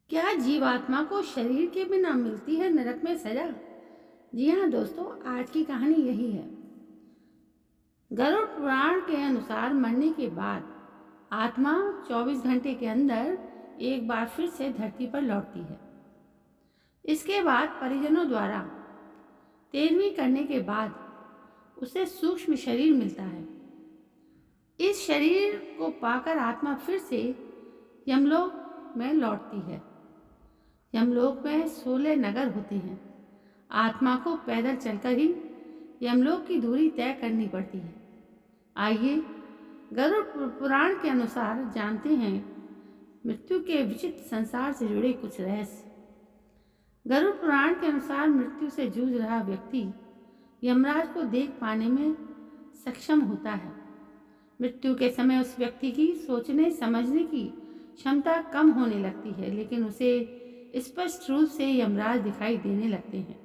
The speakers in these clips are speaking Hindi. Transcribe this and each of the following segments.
क्या जीवात्मा को शरीर के बिना मिलती है नरक में सजा? जी हाँ दोस्तों, आज की कहानी यही है। गरुड़ पुराण के अनुसार मरने के बाद आत्मा 24 घंटे के अंदर एक बार फिर से धरती पर लौटती है। इसके बाद परिजनों द्वारा तेरहवीं करने के बाद उसे सूक्ष्म शरीर मिलता है। इस शरीर को पाकर आत्मा फिर से यमलोक में लौटती है। यमलोक में 16 नगर होते हैं। आत्मा को पैदल चलकर ही यमलोक की दूरी तय करनी पड़ती है। आइए गरुड़ पुराण के अनुसार जानते हैं मृत्यु के विचित्र संसार से जुड़े कुछ रहस्य। गरुड़ पुराण के अनुसार मृत्यु से जूझ रहा व्यक्ति यमराज को देख पाने में सक्षम होता है। मृत्यु के समय उस व्यक्ति की सोचने समझने की क्षमता कम होने लगती है, लेकिन उसे स्पष्ट रूप से यमराज दिखाई देने लगते हैं।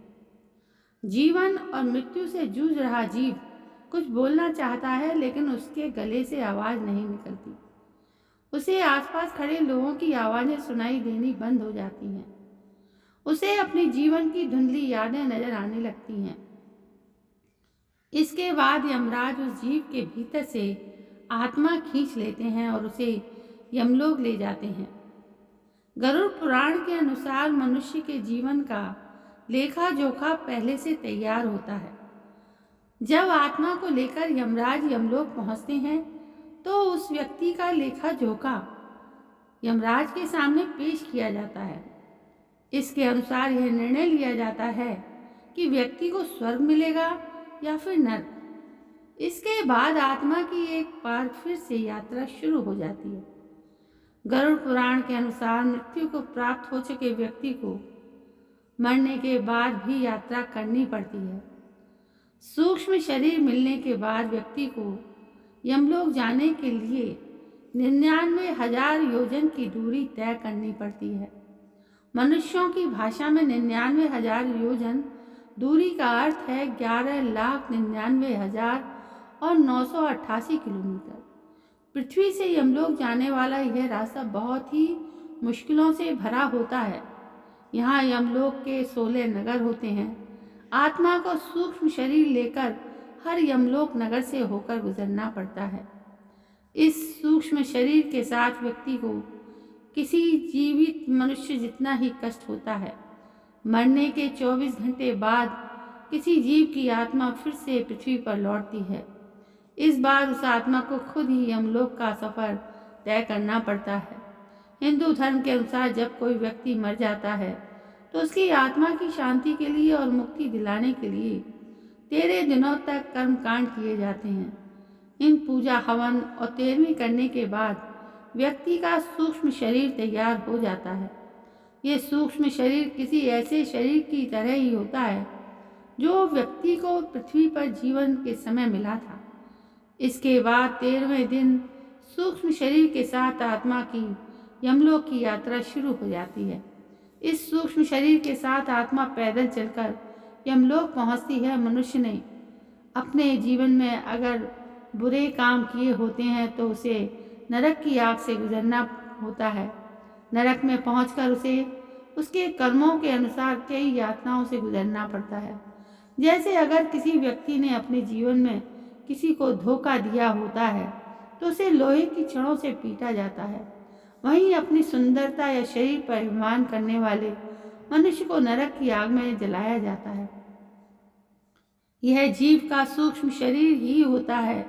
जीवन और मृत्यु से जूझ रहा जीव कुछ बोलना चाहता है, लेकिन उसके गले से आवाज नहीं निकलती। उसे आसपास खड़े लोगों की आवाजें सुनाई देनी बंद हो जाती हैं। उसे अपने जीवन की धुंधली यादें नजर आने लगती हैं। इसके बाद यमराज उस जीव के भीतर से आत्मा खींच लेते हैं और उसे यमलोक ले जाते हैं। गरुड़ पुराण के अनुसार मनुष्य के जीवन का लेखा जोखा पहले से तैयार होता है। जब आत्मा को लेकर यमराज यमलोक पहुंचते हैं तो उस व्यक्ति का लेखा जोखा यमराज के सामने पेश किया जाता है। इसके अनुसार यह निर्णय लिया जाता है कि व्यक्ति को स्वर्ग मिलेगा या फिर नरक। इसके बाद आत्मा की एक बार फिर से यात्रा शुरू हो जाती है। गरुड़ पुराण के अनुसार मृत्यु को प्राप्त हो चुके व्यक्ति को मरने के बाद भी यात्रा करनी पड़ती है। सूक्ष्म शरीर मिलने के बाद व्यक्ति को यमलोक जाने के लिए 99,000 योजन की दूरी तय करनी पड़ती है। मनुष्यों की भाषा में 99,000 योजन दूरी का अर्थ है 11,99,988 किलोमीटर। पृथ्वी से यमलोक जाने वाला यह रास्ता बहुत ही मुश्किलों से भरा होता है। यहाँ यमलोक के 16 नगर होते हैं। आत्मा को सूक्ष्म शरीर लेकर हर यमलोक नगर से होकर गुजरना पड़ता है। इस सूक्ष्म शरीर के साथ व्यक्ति को किसी जीवित मनुष्य जितना ही कष्ट होता है। मरने के 24 घंटे बाद किसी जीव की आत्मा फिर से पृथ्वी पर लौटती है। इस बार उस आत्मा को खुद ही यमलोक का सफर तय करना पड़ता है। हिंदू धर्म के अनुसार जब कोई व्यक्ति मर जाता है तो उसकी आत्मा की शांति के लिए और मुक्ति दिलाने के लिए 13 दिनों तक कर्मकांड किए जाते हैं। इन पूजा हवन और 13वीं करने के बाद व्यक्ति का सूक्ष्म शरीर तैयार हो जाता है। ये सूक्ष्म शरीर किसी ऐसे शरीर की तरह ही होता है जो व्यक्ति को पृथ्वी पर जीवन के समय मिला था। इसके बाद 13वें दिन सूक्ष्म शरीर के साथ आत्मा की यमलोक की यात्रा शुरू हो जाती है। इस सूक्ष्म शरीर के साथ आत्मा पैदल चलकर यमलोक पहुंचती है। मनुष्य ने अपने जीवन में अगर बुरे काम किए होते हैं तो उसे नरक की आग से गुजरना होता है। नरक में पहुंचकर उसे उसके कर्मों के अनुसार कई यातनाओं से गुजरना पड़ता है। जैसे अगर किसी व्यक्ति ने अपने जीवन में किसी को धोखा दिया होता है तो उसे लोहे की छड़ों से पीटा जाता है। वहीं अपनी सुंदरता या शरीर पर अभिमान करने वाले मनुष्य को नरक की आग में जलाया जाता है। यह जीव का सूक्ष्म शरीर ही होता है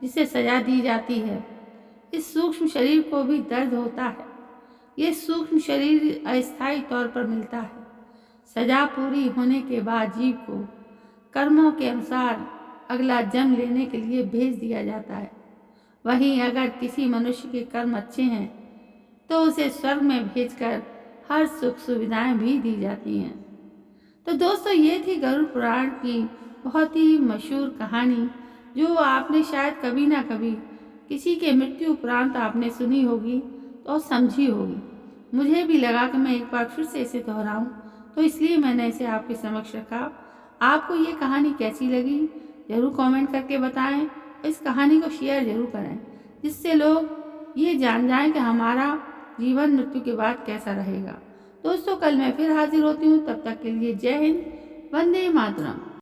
जिसे सजा दी जाती है। इस सूक्ष्म शरीर को भी दर्द होता है। यह सूक्ष्म शरीर अस्थायी तौर पर मिलता है। सजा पूरी होने के बाद जीव को कर्मों के अनुसार अगला जन्म लेने के लिए भेज दिया जाता है। वहीं अगर किसी मनुष्य के कर्म अच्छे हैं तो उसे स्वर्ग में भेजकर हर सुख सुविधाएं भी दी जाती हैं। तो दोस्तों, ये थी गरुड़ पुराण की बहुत ही मशहूर कहानी जो आपने शायद कभी ना कभी किसी के मृत्यु उपरांत आपने सुनी होगी तो समझी होगी। मुझे भी लगा कि मैं एक बार फिर से इसे दोहराऊं, तो इसलिए मैंने इसे आपके समक्ष रखा। आपको ये कहानी कैसी लगी ज़रूर कमेंट करके बताएं। इस कहानी को शेयर ज़रूर करें जिससे लोग ये जान जाएं कि हमारा जीवन मृत्यु के बाद कैसा रहेगा। दोस्तों कल मैं फिर हाजिर होती हूँ, तब तक के लिए जय हिंद, वंदे मातरम।